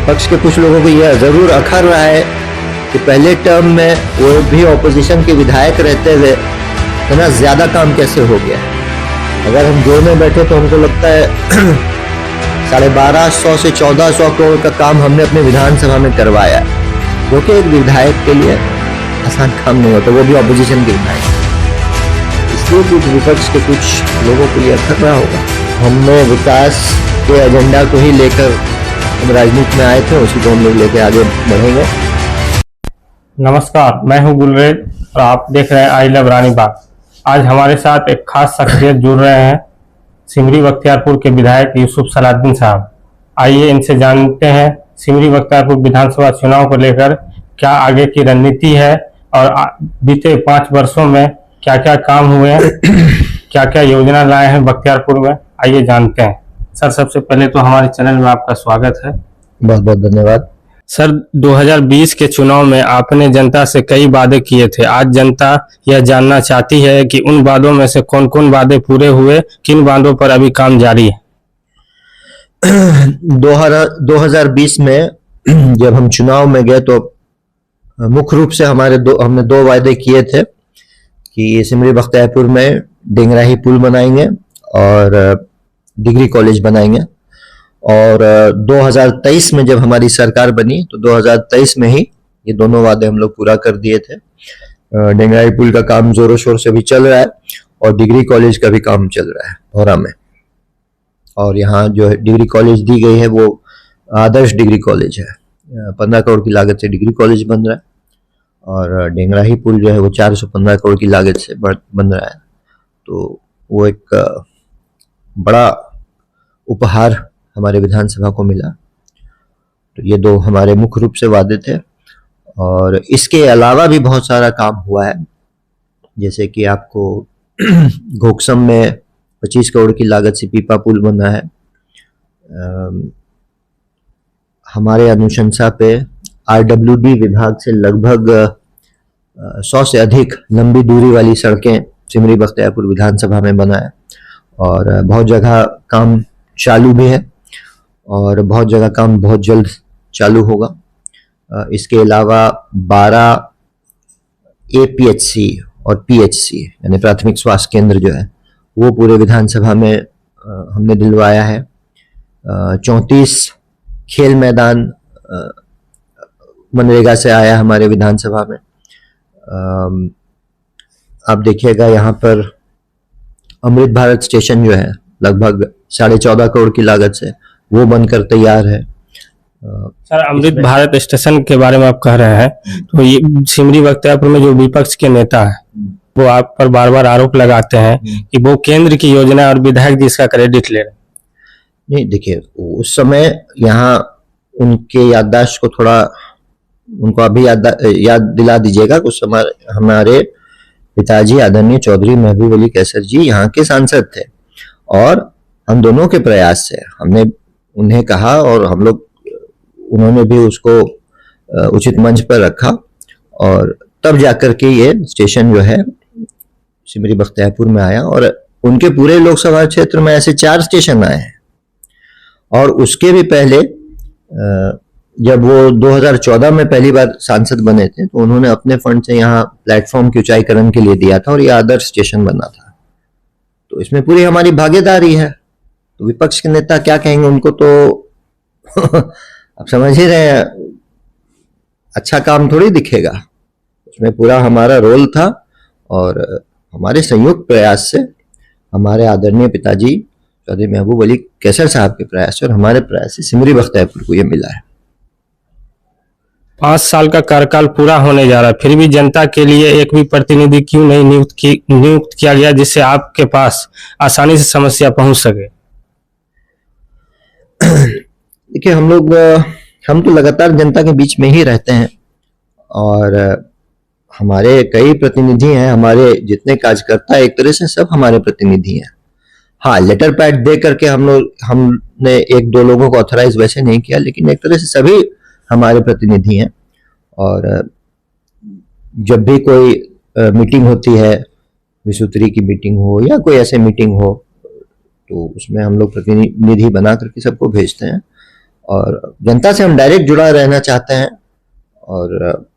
विपक्ष के कुछ लोगों को यह जरूर अखर रहा है कि पहले टर्म में वो भी ऑपोजिशन के विधायक रहते हुए इतना ज्यादा काम कैसे हो गया। अगर हम जोड़ में बैठे तो हमको लगता है 1250 से 1400 करोड़ का काम हमने अपने विधानसभा में करवाया, जो कि एक विधायक के लिए आसान काम नहीं होता, वो भी ऑपोजिशन के विधायक। इसलिए कुछ विपक्ष के कुछ लोगों को यह अखर रहा होगा। हमने विकास के एजेंडा को ही लेकर हम राजनीति में आए थे, उसी को हम लोग लेकर आगे बढ़ेंगे। नमस्कार, मैं हूं गुलरेज और आप देख रहे हैं आई लव रानीबाग। आज हमारे साथ एक खास शख्सियत जुड़ रहे हैं, सिमरी बख्तियारपुर के विधायक यूसुफ सलाउद्दीन साहब। आइए इनसे जानते हैं सिमरी बख्तियारपुर विधानसभा चुनाव को लेकर क्या आगे की रणनीति है और बीते 5 वर्षों में क्या क्या काम हुए हैं, क्या क्या योजना लाए हैं बख्तियारपुर में। आइए जानते हैं। सर, सबसे पहले तो हमारे चैनल में आपका स्वागत है। बहुत बहुत धन्यवाद। सर, 2020 के चुनाव में आपने जनता से कई वादे किए थे। आज जनता यह जानना चाहती है कि उन वादों में से कौन कौन वादे पूरे हुए, किन वादों पर अभी काम जारी है। 2020 में जब हम चुनाव में गए तो मुख्य रूप से हमने दो वादे किए थे कि सिमरी बख्तियारपुर में डेंगराही पुल बनाएंगे और डिग्री कॉलेज बनाएंगे। और 2023 में जब हमारी सरकार बनी तो 2023 में ही ये दोनों वादे हम लोग पूरा कर दिए थे। डेंगराही पुल का काम जोरों शोर से भी चल रहा है और डिग्री कॉलेज का भी काम चल रहा है भौरा में। और यहाँ जो डिग्री कॉलेज दी गई है वो आदर्श डिग्री कॉलेज है। 15 करोड़ की लागत से डिग्री कॉलेज बन रहा है और डेंगराही पुल जो है वो 415 करोड़ की लागत से बन रहा है। तो वो एक बड़ा उपहार हमारे विधानसभा को मिला। तो ये दो हमारे मुख्य रूप से वादे थे और इसके अलावा भी बहुत सारा काम हुआ है। जैसे कि आपको घोकसम में 25 करोड़ की लागत से पीपा पुल बना है। हमारे अनुशंसा पे आरडब्ल्यूडी विभाग से लगभग 100 से अधिक लंबी दूरी वाली सड़कें सिमरी बख्तियारपुर विधानसभा में बना है और बहुत जगह काम चालू भी है और बहुत जगह काम बहुत जल्द चालू होगा। इसके अलावा 12 APHC और PHC यानी प्राथमिक स्वास्थ्य केंद्र जो है वो पूरे विधानसभा में हमने दिलवाया है। 34 खेल मैदान मनरेगा से आया हमारे विधानसभा में। आप देखिएगा यहाँ पर अमृत भारत स्टेशन जो है लगभग 14.5 करोड़ की लागत से वो बनकर तैयार है। सर, अमृत भारत स्टेशन के बारे में आप कह रहे हैं, तो ये सिमरी बख्तियारपुर में जो विपक्ष के नेता है वो आप पर बार बार आरोप लगाते हैं कि वो केंद्र की योजना और विधायक जी इसका क्रेडिट ले रहे हैं। नहीं, देखिए उस समय यहाँ उनके याददाश्त को थोड़ा उनको अभी याद दिला दीजिएगा। उस समय हमारे पिताजी आदरणीय चौधरी महबूब अली कैसर जी यहाँ के सांसद थे और हम दोनों के प्रयास से हमने उन्हें कहा और हम लोग उन्होंने भी उसको उचित मंच पर रखा और तब जाकर के ये स्टेशन जो है सिमरी बख्तियारपुर में आया। और उनके पूरे लोकसभा क्षेत्र में ऐसे 4 स्टेशन आए हैं। और उसके भी पहले जब वो 2014 में पहली बार सांसद बने थे तो उन्होंने अपने फंड से यहाँ प्लेटफॉर्म की ऊंचाईकरण के लिए दिया था और ये आदर्श स्टेशन बना था। तो इसमें पूरी हमारी भागीदारी है। तो विपक्ष के नेता क्या कहेंगे उनको तो आप समझ ही रहे हैं, अच्छा काम थोड़ी दिखेगा। उसमें पूरा हमारा रोल था और हमारे संयुक्त प्रयास से हमारे आदरणीय पिताजी चौधरी महबूब अली कैसर साहब के प्रयास से और हमारे प्रयास से सिमरी बख्तियारपुर को ये मिला है। 5 साल का कार्यकाल पूरा होने जा रहा है, फिर भी जनता के लिए एक भी प्रतिनिधि क्यों नहीं नियुक्त किया गया जिससे आपके पास आसानी से समस्या पहुंच सके। देखिए हम तो लगातार जनता के बीच में ही रहते हैं और हमारे कई प्रतिनिधि हैं। हमारे जितने कार्यकर्ता एक तरह से सब हमारे प्रतिनिधि हैं। हाँ, लेटर पैड दे करके हमने 1-2 लोगों को ऑथराइज वैसे नहीं किया, लेकिन एक तरह से सभी हमारे प्रतिनिधि हैं। और जब भी कोई मीटिंग होती है, विसूत्री की मीटिंग हो या कोई ऐसे मीटिंग हो, तो उसमें हम लोग प्रतिनिधि बना करके सबको भेजते हैं और जनता से हम डायरेक्ट जुड़ा रहना चाहते हैं। और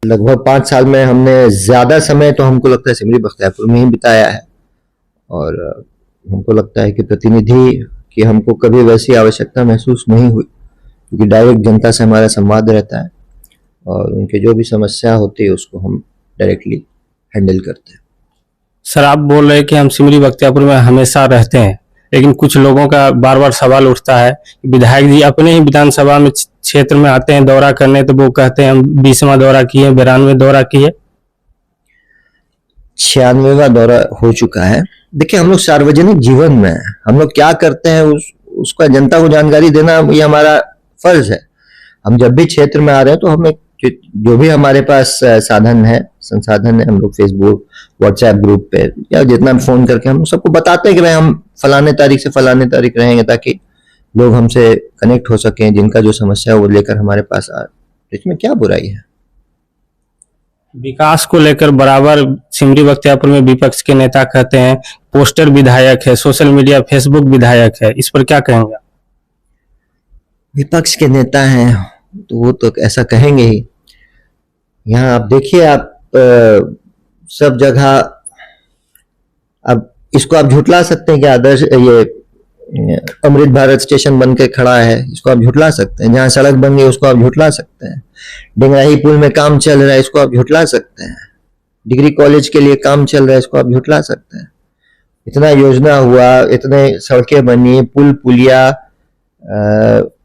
लगभग 5 साल में हमने ज़्यादा समय तो हमको लगता है सिमरी बख्तियारपुर में ही बिताया है। और हमको लगता है कि प्रतिनिधि की हमको कभी वैसी आवश्यकता महसूस नहीं हुई, क्योंकि डायरेक्ट जनता से हमारा संवाद रहता है और उनकी जो भी समस्या होती है उसको हम डायरेक्टली हैंडल करते हैं। सर, आप बोल रहे हैं कि हम सिमरी बख्तियारपुर में हमेशा रहते हैं, लेकिन कुछ लोगों का बार बार सवाल उठता है कि विधायक जी अपने ही विधानसभा में क्षेत्र में आते हैं दौरा करने, तो वो कहते हैं हम 20वां दौरा किए, 92 दौरा किए, 96वां दौरा हो चुका है। देखिए, हम लोग सार्वजनिक जीवन में हैं, हम लोग क्या करते हैं उसका जनता को जानकारी देना ये हमारा फर्ज है। हम जब भी क्षेत्र में आ रहे हैं तो हमें जो भी हमारे पास साधन है, संसाधन है, हम लोग फेसबुक, व्हाट्सएप ग्रुप पे या जितना फोन करके हम सबको बताते हैं कि भाई हम फलाने तारीख से फलाने तारीख रहेंगे, ताकि लोग हमसे कनेक्ट हो सकें, जिनका जो समस्या है वो लेकर हमारे पास आ। इसमें क्या बुराई है? विकास को लेकर बराबर सिमरी बख्तियारपुर में विपक्ष के नेता कहते हैं पोस्टर विधायक है, सोशल मीडिया फेसबुक विधायक है, इस पर क्या कहेंगे? विपक्ष के नेता हैं तो वो तो ऐसा कहेंगे ही। यहाँ आप देखिए, आप सब जगह अब इसको आप झुटला सकते हैं कि आदर्श ये अमृत भारत स्टेशन बन के खड़ा है, इसको आप झुटला सकते हैं। जहाँ सड़क बन गई उसको आप झुटला सकते हैं। डिंगराही पुल में काम चल रहा है, इसको आप झुटला सकते हैं। डिग्री कॉलेज के लिए काम चल रहा है, इसको आप झुटला सकते हैं। इतना योजना हुआ, इतने सड़कें बनी, पुल पुलिया,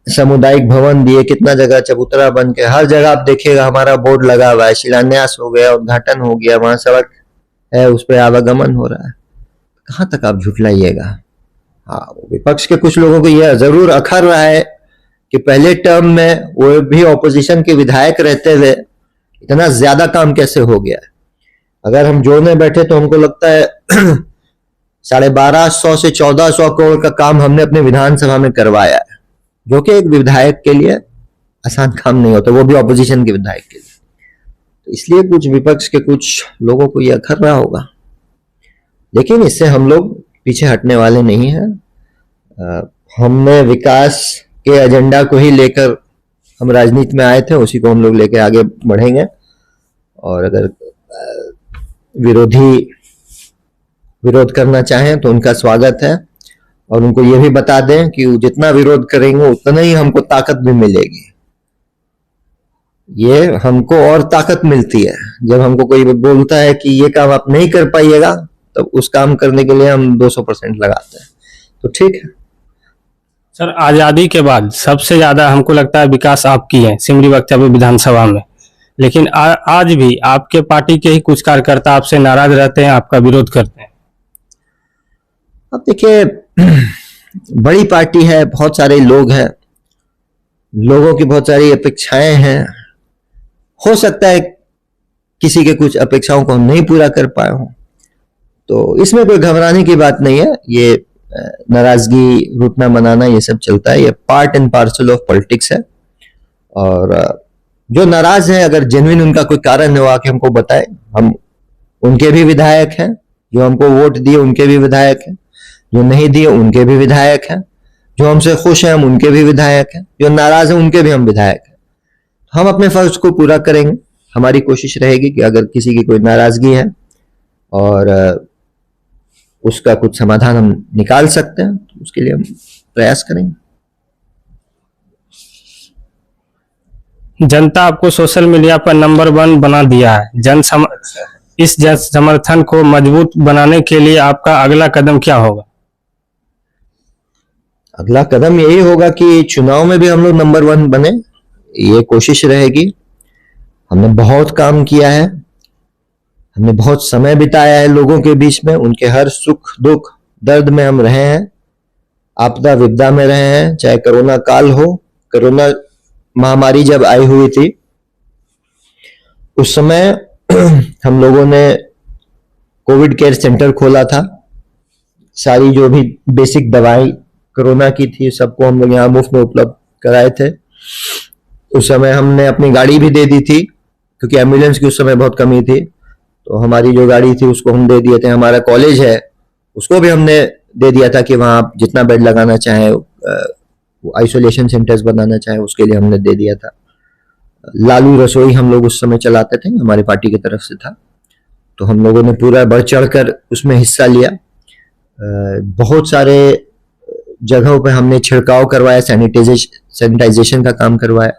सामुदायिक भवन दिए, कितना जगह चबूतरा बन के, हर जगह आप देखिएगा हमारा बोर्ड लगा हुआ है, शिलान्यास हो गया, उद्घाटन हो गया, वहां सड़क है, उस पर आवागमन हो रहा है। कहाँ तक आप झुटलाइएगा? हाँ, विपक्ष के कुछ लोगों को यह जरूर अखर रहा है कि पहले टर्म में वो भी ऑपोजिशन के विधायक रहते हुए इतना ज्यादा काम कैसे हो गया। अगर हम जोड़ने बैठे तो हमको लगता है 1250 से 1400 करोड़ का काम हमने अपने विधानसभा में करवाया है, जो कि एक विधायक के लिए आसान काम नहीं होता, वो भी ऑपोजिशन के विधायक के लिए। तो इसलिए कुछ विपक्ष के कुछ लोगों को यह अखर रहा होगा, लेकिन इससे हम लोग पीछे हटने वाले नहीं हैं। हमने विकास के एजेंडा को ही लेकर हम राजनीति में आए थे, उसी को हम लोग लेकर आगे बढ़ेंगे। और अगर विरोधी विरोध करना चाहें तो उनका स्वागत है, और उनको ये भी बता दें कि जितना विरोध करेंगे उतना ही हमको ताकत भी मिलेगी। ये हमको और ताकत मिलती है जब हमको कोई बोलता है कि ये काम आप नहीं कर पाइएगा, तब उस काम करने के लिए हम 200% लगाते हैं। तो ठीक है सर, आजादी के बाद सबसे ज्यादा हमको लगता है विकास आपकी है सिमरी बख्तियारपुर विधानसभा में, लेकिन आज भी आपके पार्टी के ही कुछ कार्यकर्ता आपसे नाराज रहते हैं, आपका विरोध करते हैं। अब देखिए, बड़ी पार्टी है, बहुत सारे लोग हैं, लोगों की बहुत सारी अपेक्षाएं हैं। हो सकता है किसी के कुछ अपेक्षाओं को हम नहीं पूरा कर पाए हों, तो इसमें कोई घबराने की बात नहीं है। ये नाराजगी, रूठना मनाना, ये सब चलता है, ये part and parcel of politics है। और जो नाराज है, अगर जेन्युइन उनका कोई कारण हो आके हमको बताए। हम उनके भी विधायक हैं, जो हमको वोट दिए उनके भी विधायक हैं, जो नहीं दिए उनके भी विधायक हैं, जो हमसे खुश हैं हम उनके भी विधायक हैं, जो नाराज हैं उनके भी हम विधायक हैं। हम अपने फर्ज को पूरा करेंगे। हमारी कोशिश रहेगी कि अगर किसी की कोई नाराजगी है और उसका कुछ समाधान हम निकाल सकते हैं, तो उसके लिए हम प्रयास करेंगे। जनता आपको सोशल मीडिया पर नंबर 1 बना दिया है। इस जन समर्थन को मजबूत बनाने के लिए आपका अगला कदम क्या होगा? अगला कदम यही होगा कि चुनाव में भी हम लोग नंबर 1 बने, ये कोशिश रहेगी। हमने बहुत काम किया है, हमने बहुत समय बिताया है लोगों के बीच में, उनके हर सुख दुख दर्द में हम रहे हैं, आपदा विपदा में रहे हैं। चाहे कोरोना काल हो, कोरोना महामारी जब आई हुई थी उस समय हम लोगों ने कोविड केयर सेंटर खोला था। सारी जो भी बेसिक दवाई कोरोना की थी सबको हम लोग यहाँ मुफ्त में उपलब्ध कराए थे। उस समय हमने अपनी गाड़ी भी दे दी थी, क्योंकि एम्बुलेंस की उस समय बहुत कमी थी, तो हमारी जो गाड़ी थी उसको हम दे दिए थे। हमारा कॉलेज है उसको भी हमने दे दिया था कि वहां आप जितना बेड लगाना चाहें वो आइसोलेशन सेंटर्स बनाना चाहे उसके लिए हमने दे दिया था। लालू रसोई हम लोग उस समय चलाते थे, हमारी पार्टी की तरफ से था, तो हम लोगों ने पूरा बढ़ चढ़ कर उसमें हिस्सा लिया। बहुत सारे जगहों पे हमने छिड़काव करवाया, सैनिटाइजेशन का काम करवाया।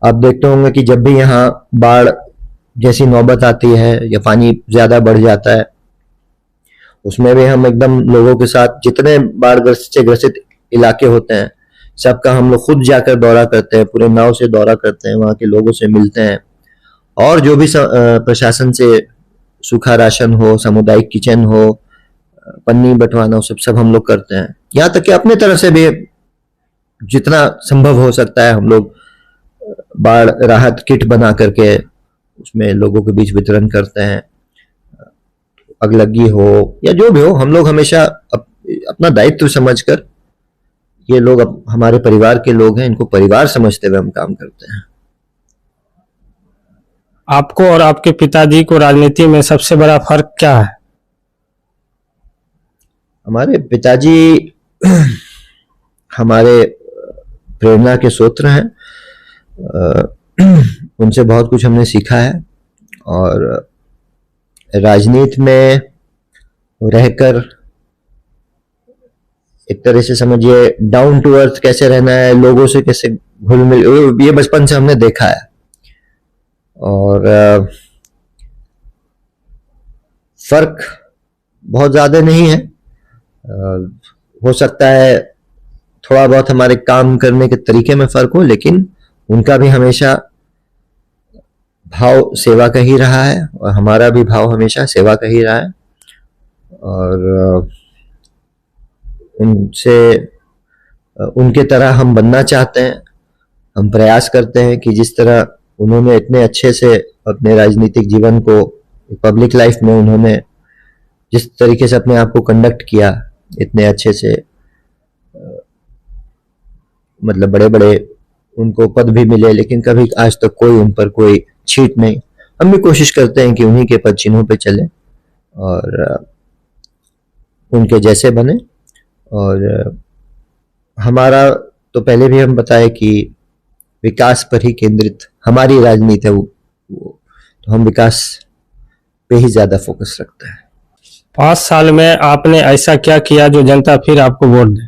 आप देखते होंगे कि जब भी यहाँ बाढ़ जैसी नौबत आती है या पानी ज्यादा बढ़ जाता है, उसमें भी हम एकदम लोगों के साथ, जितने बाढ़ग्रस्त से ग्रसित इलाके होते हैं सबका हम लोग खुद जाकर दौरा करते हैं, पूरे नाव से दौरा करते हैं, वहाँ के लोगों से मिलते हैं, और जो भी प्रशासन से सूखा राशन हो, सामुदायिक किचन हो, पन्नी बंटवाना हो, सब हम लोग करते हैं। यहाँ तक कि अपने तरफ से भी जितना संभव हो सकता है हम लोग बाढ़ राहत किट बना करके उसमें लोगों के बीच वितरण करते हैं। अगलगी हो या जो भी हो, हम लोग हमेशा अपना दायित्व समझकर, ये लोग हमारे परिवार के लोग हैं, इनको परिवार समझते हुए हम काम करते हैं। आपको और आपके पिताजी को राजनीति में सबसे बड़ा फर्क क्या है? हमारे पिताजी हमारे प्रेरणा के स्रोत हैं। उनसे बहुत कुछ हमने सीखा है, और राजनीति में रहकर एक तरह से समझिए डाउन टू अर्थ कैसे रहना है, लोगों से कैसे घुल मिल, ये बचपन से हमने देखा है। और फर्क बहुत ज्यादा नहीं है। हो सकता है थोड़ा बहुत हमारे काम करने के तरीके में फर्क हो, लेकिन उनका भी हमेशा भाव सेवा का ही रहा है, और हमारा भी भाव हमेशा सेवा का ही रहा है। और उनसे उनके तरह हम बनना चाहते हैं। हम प्रयास करते हैं कि जिस तरह उन्होंने इतने अच्छे से अपने राजनीतिक जीवन को, पब्लिक लाइफ में उन्होंने जिस तरीके से अपने आप को कंडक्ट किया, इतने अच्छे से, मतलब बड़े बड़े उनको पद भी मिले, लेकिन कभी आज तक कोई उन पर कोई छीट नहीं। हम भी कोशिश करते हैं कि उन्हीं के पद चिन्हों पे चले और उनके जैसे बने। और हमारा तो पहले भी हम बताए कि विकास पर ही केंद्रित हमारी राजनीति है, तो हम विकास पे ही ज्यादा फोकस रखते हैं। 5 साल में आपने ऐसा क्या किया जो जनता फिर आपको वोट दे?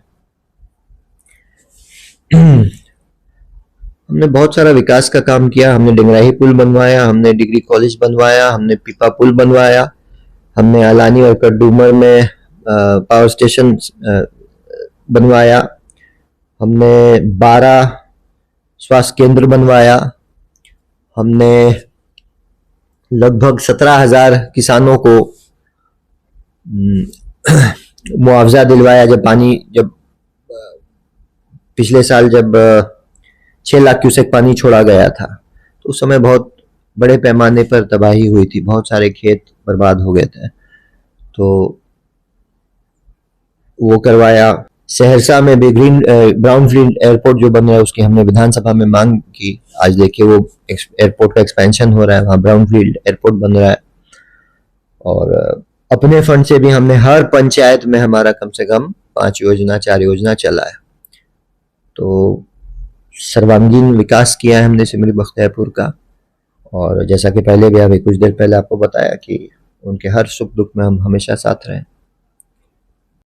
हमने बहुत सारा विकास का काम किया। हमने डिंगराही पुल बनवाया, हमने डिग्री कॉलेज बनवाया, हमने पीपा पुल बनवाया, हमने अलानी और कड्डूमर में पावर स्टेशन बनवाया, हमने 12 स्वास्थ्य केंद्र बनवाया, हमने लगभग 17,000 किसानों को मुआवजा दिलवाया। जब पिछले साल जब 6 लाख क्यूसेक पानी छोड़ा गया था, तो उस समय बहुत बड़े पैमाने पर तबाही हुई थी, बहुत सारे खेत बर्बाद हो गए थे, तो वो करवाया। सहरसा में भी ब्राउनफील्ड एयरपोर्ट जो बन रहा है, उसकी हमने विधानसभा में मांग की। आज देखिए वो एयरपोर्ट का एक्सपेंशन हो रहा है, वहाँ ब्राउनफील्ड एयरपोर्ट बन रहा है। और अपने फंड से भी हमने हर पंचायत में हमारा कम से कम 5 योजना 4 योजना चला है। तो सर्वांगीण विकास किया है हमने सिमरी बख्तियारपुर का। और जैसा कि पहले भी अभी कुछ देर पहले आपको बताया कि उनके हर सुख दुख में हम हमेशा साथ रहे।